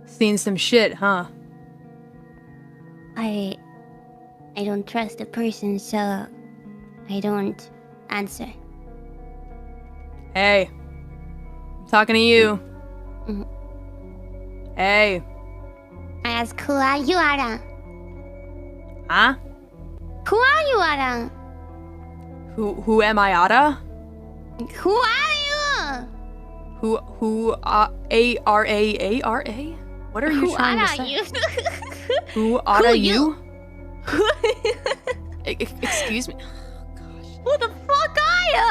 seen some shit, huh?" I don't trust a person, so I don't answer. Hey, I'm talking to you. Hey. I ask, who are you, Ara? Huh? Who are you, Ara? Who am I, Ada? Who are you? Who, A-R-A-A-R-A? What are you Who trying to are say? you? Who are Who you? Excuse me. Who the fuck are you?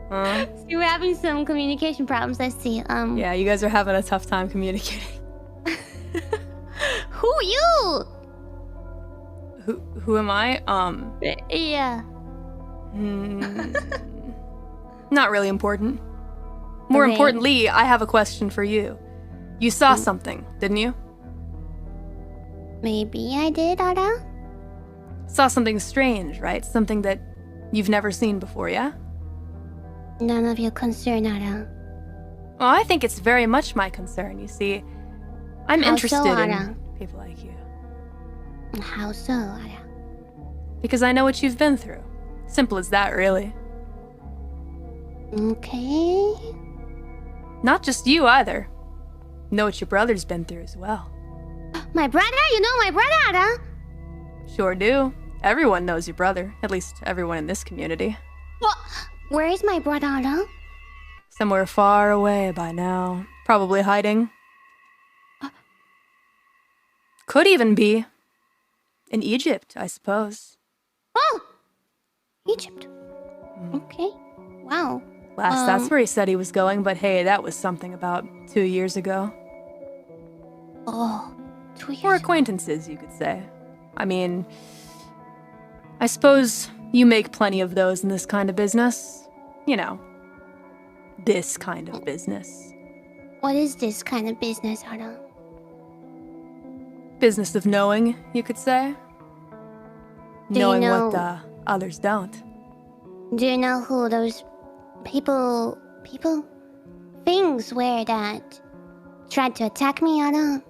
Huh? So we're having some communication problems, I see. Yeah, you guys are having a tough time communicating. Who am I? Yeah. Not really important. More Okay. importantly, I have a question for you. You saw something, didn't you? Maybe I did, Ara? Saw something strange, right? Something that you've never seen before, yeah? None of your concern, Ara. Well, I think it's very much my concern, you see. I'm How interested so, in Ara? people like you. How so, Ara? Because I know what you've been through. Simple as that, really. Okay. Not just you, either. Know what your brother's been through as well. My brother? You know my brother, Ara? Sure do. Everyone knows your brother. At least everyone in this community. What? Where is my brother, Ara? Somewhere far away by now. Probably hiding. Could even be in Egypt, I suppose. Oh! Egypt. Okay. Wow. Last, that's where he said he was going, but hey, that was something about 2 years ago. Oh, 2 years Or ago. acquaintances, you could say. I mean, I suppose you make plenty of those in this kind of business. You know, this kind of business. What is this kind of business, Ara? Business of knowing, you could say. Do you Knowing know- what the others don't. Do you know who those things were that tried to attack me, Ara?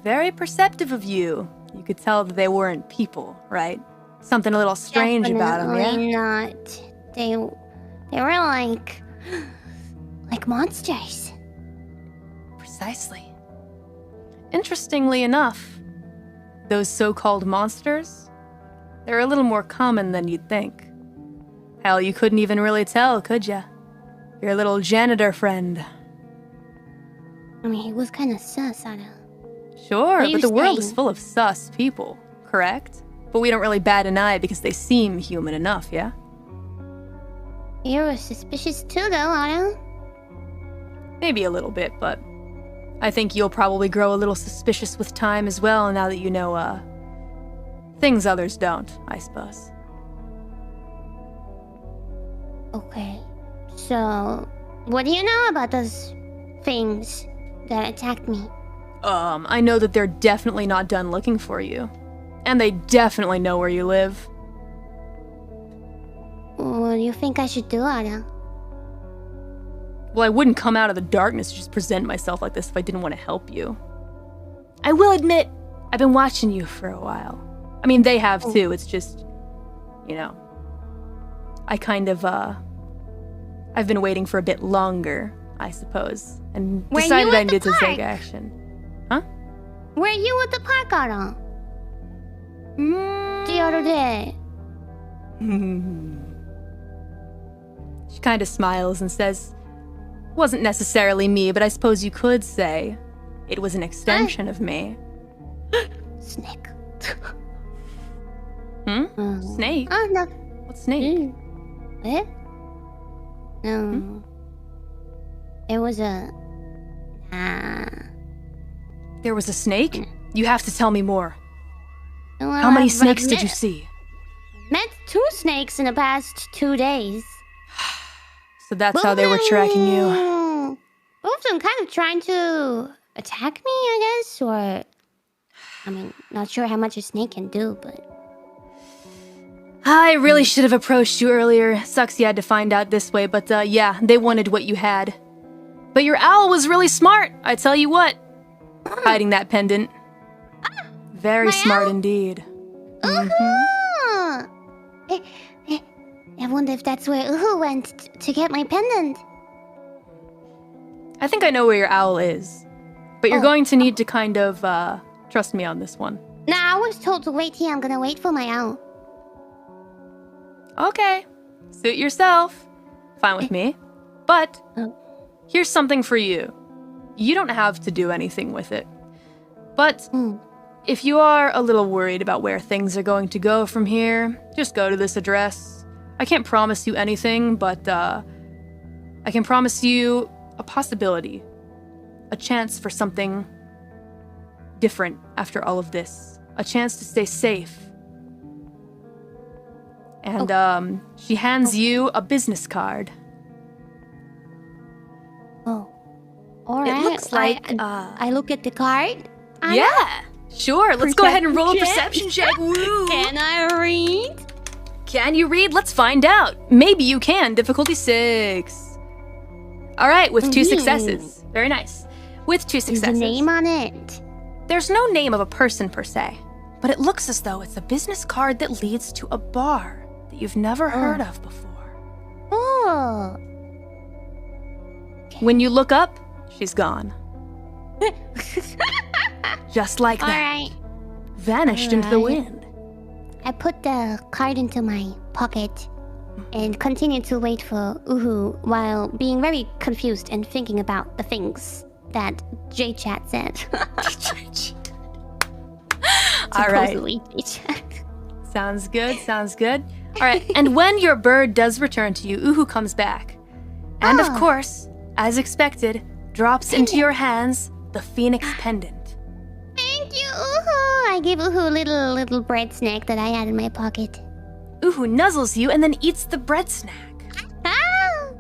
Very perceptive of you. You could tell that they weren't people, right? Something a little strange about them, yeah? Definitely not. They were like monsters. Precisely. Interestingly enough, those so-called monsters, they're a little more common than you'd think. Hell, you couldn't even really tell, could ya? Your little janitor friend. I mean, he was kind of sus, Ara. Sure, What are you but the world is saying? full of sus people, correct? But we don't really bat an eye because they seem human enough, yeah? You were suspicious too, though, Ara. Maybe a little bit, but I think you'll probably grow a little suspicious with time as well now that you know, things others don't, I suppose. Okay. So, what do you know about those things that attacked me? I know that they're definitely not done looking for you. And they definitely know where you live. What do you think I should do, Ara? Well, I wouldn't come out of the darkness and just present myself like this if I didn't want to help you. I will admit, I've been watching you for a while. I mean, they have too, it's just, you know. I kind of, I've been waiting for a bit longer, I suppose. And Were decided you I at the needed to take park? action. Huh? Were you at the park, Ara? The other day. She kind of smiles and says, wasn't necessarily me, but I suppose you could say it was an extension of me. Snake. Snake? Oh, no. What snake? What? No. There was a... There was a snake? You have to tell me more. Well, How many I've snakes did met- you see? Met 2 snakes in the past 2 days. So that's how they were tracking you. Both of them kind of trying to attack me, I guess, or... I mean, not sure how much a snake can do, but... I really should have approached you earlier. Sucks you had to find out this way, but yeah, they wanted what you had. But your owl was really smart, I tell you what. Hiding that pendant. Very My smart owl? indeed. Ah! I wonder if that's where Uhu went to get my pendant. I think I know where your owl is. But you're Oh. going to need to kind of, trust me on this one. Nah, I was told to wait here. I'm gonna wait for my owl. Okay. Suit yourself. Fine with me. But Oh. here's something for you. You don't have to do anything with it. But if you are a little worried about where things are going to go from here, just go to this address. I can't promise you anything, but I can promise you a possibility. A chance for something different after all of this. a chance to stay safe. And she hands you a business card. Oh. All right. It looks like I look at the card. Yeah. Sure. Let's go ahead and roll a perception check. Woo. Can I read? Can you read? Let's find out. Maybe you can. Difficulty 6. All right, with 2 successes. Very nice. With 2 successes. There's a name on it. There's no name of a person per se, but it looks as though it's a business card that leads to a bar that you've never heard of before. Oh. When you look up, she's gone. Just like that. All right. Vanished into the wind. I put the card into my pocket and continue to wait for Uhu while being very confused and thinking about the things that J-Chat said. All right. Supposedly J-Chat. Sounds good, sounds good. All right, and when your bird does return to you, Uhu comes back. And of course, as expected, drops into your hands the Phoenix pendant. Thank you, Uhu. I gave Uhu a little bread snack that I had in my pocket. Uhu nuzzles you and then eats the bread snack. Ah!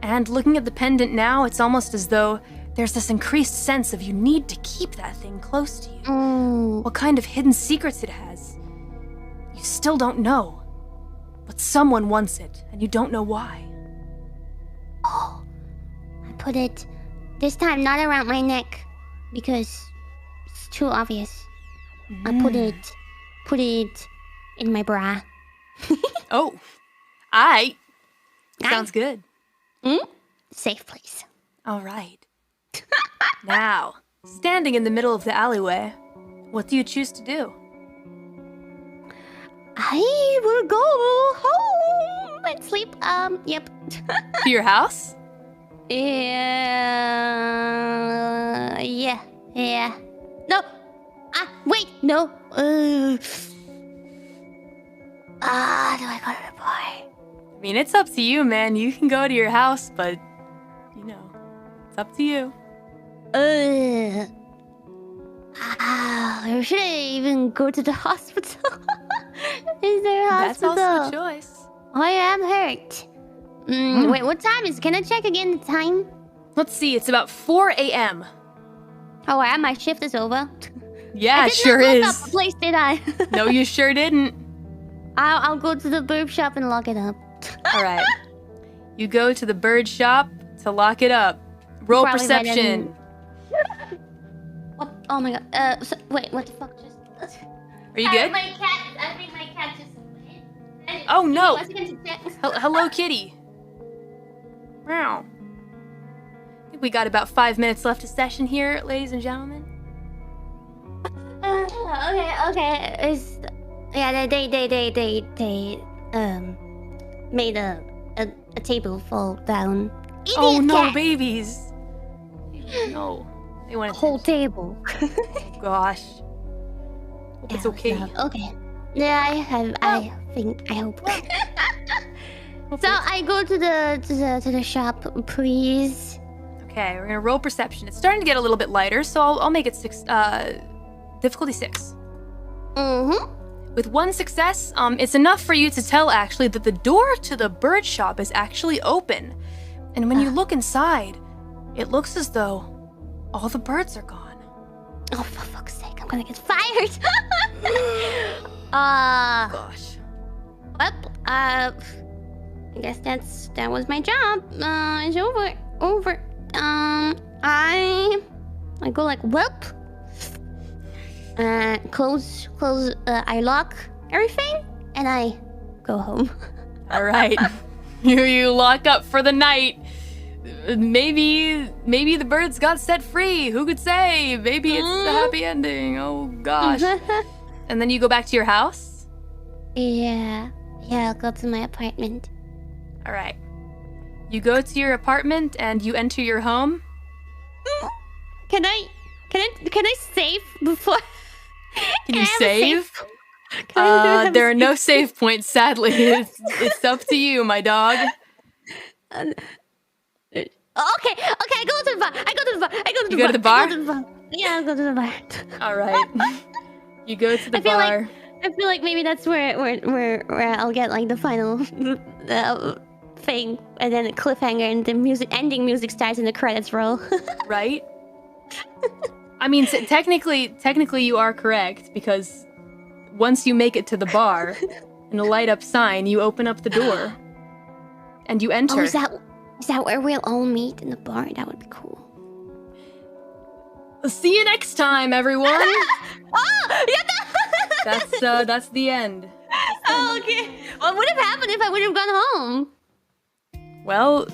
And looking at the pendant now, it's almost as though there's this increased sense of you need to keep that thing close to you. What kind of hidden secrets it has. You still don't know. But someone wants it, and you don't know why. Oh, I put it this time not around my neck because it's too obvious. I put it in my bra. Oh, sounds good. Safe place. All right. Now, standing in the middle of the alleyway, what do you choose to do? I will go home and sleep. Yep. To your house? Yeah. No. Wait. No. Do I go to the bar? I mean, it's up to you, man. You can go to your house, but, you know, it's up to you. Or should I even go to the hospital? Is there a hospital? That's also a choice. I am hurt. Wait, what time is it? Can I check again the time? Let's see, it's about 4 a.m. Oh, wow, my shift is over. Yeah, it I sure did not is. lock up the place, did I? No, you sure didn't. I'll go to the burp shop and lock it up. All right. You go to the bird shop to lock it up. Roll Probably perception. What? Oh my god. Wait, what the fuck just... Are you good? I think my cat just... Oh, no. Hello. Hello, kitty. Meow. I think we got about 5 minutes left of session here, ladies and gentlemen. Okay. They made a table fall down. Idiot Oh no, cat. babies. No. They want Whole table. Gosh. Hope it's okay. Okay. Yeah, I hope. So I go to the shop, please. Okay, we're gonna roll perception. It's starting to get a little bit lighter, so I'll make it difficulty 6. With 1 success, it's enough for you to tell actually that the door to the bird shop is actually open. And when you look inside, it looks as though all the birds are gone. Oh, for fuck's sake, I'm gonna get fired. Gosh. Well, I guess that was my job. It's over. I go like, whoop. Close. I lock everything, and I go home. All right. You lock up for the night. Maybe the birds got set free. Who could say? Maybe it's a happy ending. Oh gosh. And then you go back to your house? Yeah, I'll go to my apartment. All right. You go to your apartment and you enter your home. Can I save before? Can you save? There are no save points, sadly. It's up to you, my dog. Okay, I go to the bar. You go to the bar? Yeah, I'll go to the bar. All right. You go to the bar. I feel like maybe that's where I'll get like the final thing, and then a cliffhanger, and the ending music starts, and the credits roll. Right? I mean, technically you are correct, because once you make it to the bar and a light up sign, you open up the door and you enter. Oh, is that where we'll all meet in the bar? That would be cool. See you next time, everyone. Oh, yeah, That's the end. Oh, okay. What would have happened if I would have gone home? Well,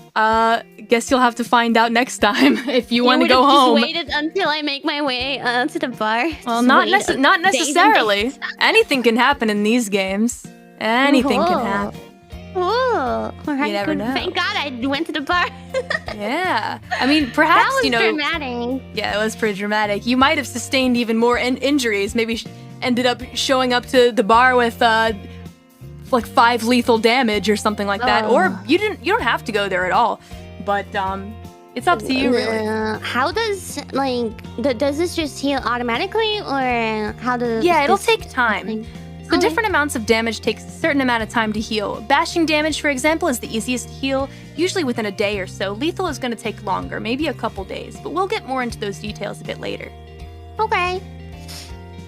guess you'll have to find out next time if you want to go home. Just waited until I make my way to the bar. Well, not necessarily. Anything can happen in these games. Anything can happen. Oh, you never know. Thank God I went to the bar. Yeah. I mean, perhaps, that was dramatic. Yeah, it was pretty dramatic. You might have sustained even more injuries. Maybe ended up showing up to the bar with like 5 lethal damage or something like that. Or you don't have to go there at all. But it's up to you, really. How does does this just heal automatically, or how does? Yeah, it'll take time. So different amounts of damage takes a certain amount of time to heal. Bashing damage, for example, is the easiest to heal, usually within a day or so. Lethal is going to take longer, maybe a couple days, but we'll get more into those details a bit later. Okay.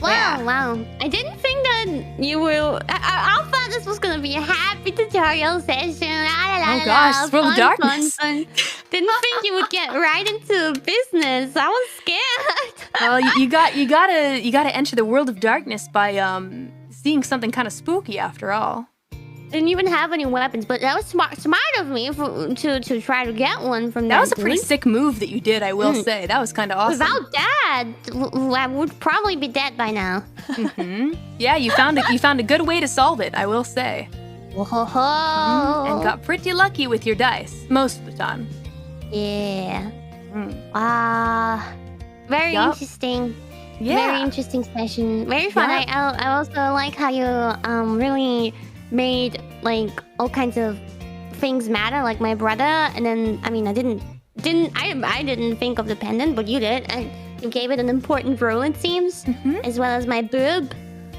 Wow, Yeah. wow. I didn't think that you will... I thought this was going to be a happy tutorial session. Oh gosh, it's World of Darkness. Fun. Didn't think you would get right into business. I was scared. Well, you gotta enter the World of Darkness by seeing something kind of spooky after all. Didn't even have any weapons, but that was smart of me to try to get one from that was a pretty sick move that you did, I will say. That was kind of awesome. Without that, I would probably be dead by now. Yeah, you found a good way to solve it, I will say. Whoa. And got pretty lucky with your dice most of the time. Yeah. Very interesting. Yeah. Very interesting session. Very fun. Yep. I also like how you really made like all kinds of things matter, like my brother, and then I mean I didn't think of the pendant, but you did, and you gave it an important role, it seems, as well as my boob.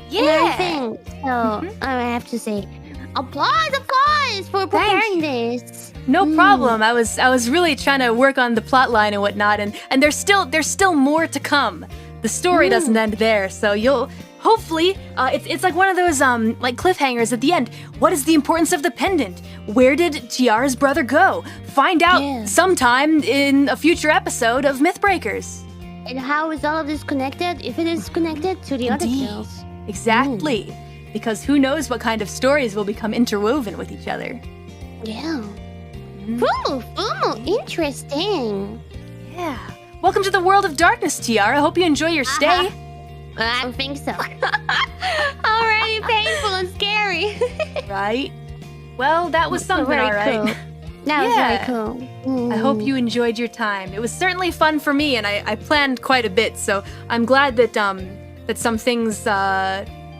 Yeah. And everything. So I have to say, applause for preparing this. No problem. I was really trying to work on the plot line and whatnot, and there's still more to come. The story doesn't end there, so you'll hopefully it's like one of those like cliffhangers at the end. What is the importance of the pendant? Where did Tiara's brother go? Find out sometime in a future episode of Mythbreakers. And how is all of this connected? If it is connected to the other tales. Exactly. Because who knows what kind of stories will become interwoven with each other. Yeah. Interesting. Yeah. Welcome to the World of Darkness, Tiara. Hope you enjoy your stay. I think so. Already painful and scary. Right? Well, that was something, all right. Cool. That was very cool. I hope you enjoyed your time. It was certainly fun for me, and I planned quite a bit, so I'm glad that that some things,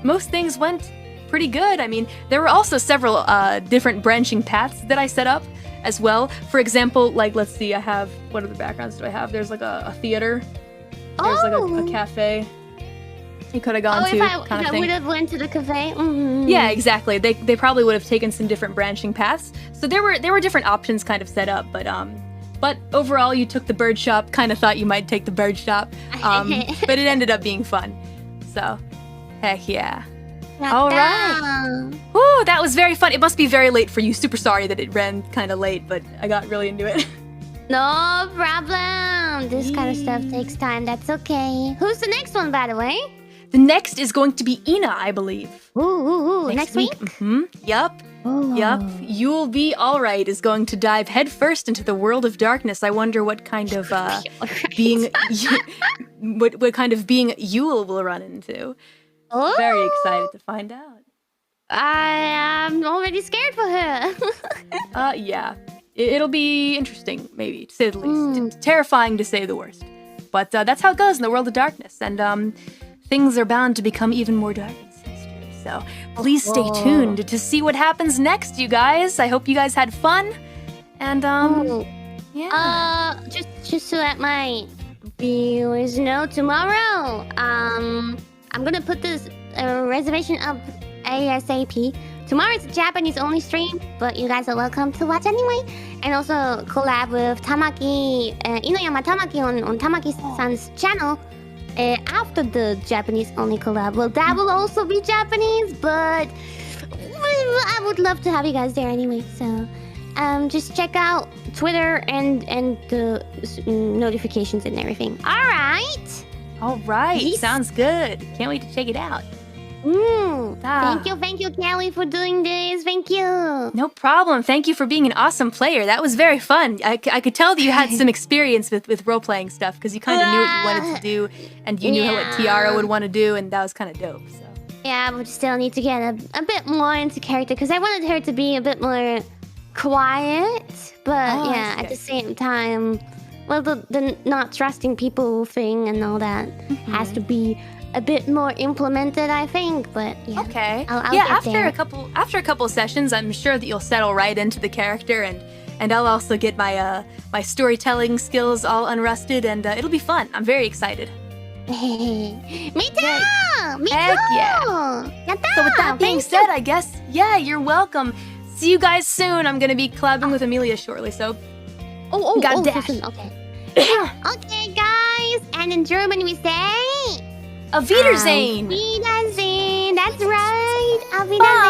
most things went pretty good. I mean, there were also several different branching paths that I set up as well. For example, like, let's see, I have, what other backgrounds do I have? There's like a theater. There's like a cafe. You could have gone to, if I would have went to the cafe. Yeah, exactly. They probably would have taken some different branching paths. So there were different options kind of set up, but overall you took the bird shop. Kind of thought you might take the bird shop, but it ended up being fun. So, heck yeah. All right. Woo, that was very fun. It must be very late for you. Super sorry that it ran kind of late, but I got really into it. No problem. This kind of stuff takes time. That's okay. Who's the next one, by the way? The next is going to be Ina, I believe. Ooh, next week? Yup. Yup. You'll Be Alright is going to dive headfirst into the world of darkness. I wonder what kind of being what kind of being Yule will run into. Oh. Very excited to find out. I am already scared for her. Yeah. It'll be interesting, maybe, to say the least. Terrifying, to say the worst. But that's how it goes in the world of darkness. And things are bound to become even more dark and sinister. So please stay tuned to see what happens next, you guys. I hope you guys had fun. And, yeah. Just to let my viewers know, tomorrow, I'm gonna put this reservation up ASAP. Tomorrow is a Japanese-only stream, but you guys are welcome to watch anyway. And also collab with Tamaki, Inoyama Tamaki on Tamaki-san's channel. After the Japanese-only collab, well, that will also be Japanese, but I would love to have you guys there anyway. So, just check out Twitter and the notifications and everything. All right. Peace. Sounds good. Can't wait to check it out. Thank you, Kelly, for doing this. Thank you. No problem. Thank you for being an awesome player. That was very fun. I could tell that you had some experience with role-playing stuff because you kind of knew what you wanted to do, and you knew what Tiara would want to do, and that was kind of dope. So. Yeah, but still need to get a bit more into character because I wanted her to be a bit more quiet, but at the same time, well, the not trusting people thing and all that has to be a bit more implemented, I think. But yeah, okay. I'll get there. after a couple sessions, I'm sure that you'll settle right into the character, and I'll also get my my storytelling skills all unrusted, and it'll be fun. I'm very excited. Me too. Me Heck too. Yeah. So with that being said, I guess you're welcome. See you guys soon. I'm gonna be collabing with Amelia shortly, so got dash. Okay. Okay, guys, and in German we say Auf Wiedersehen. Auf Wiedersehen. That's right. Auf Wiedersehen.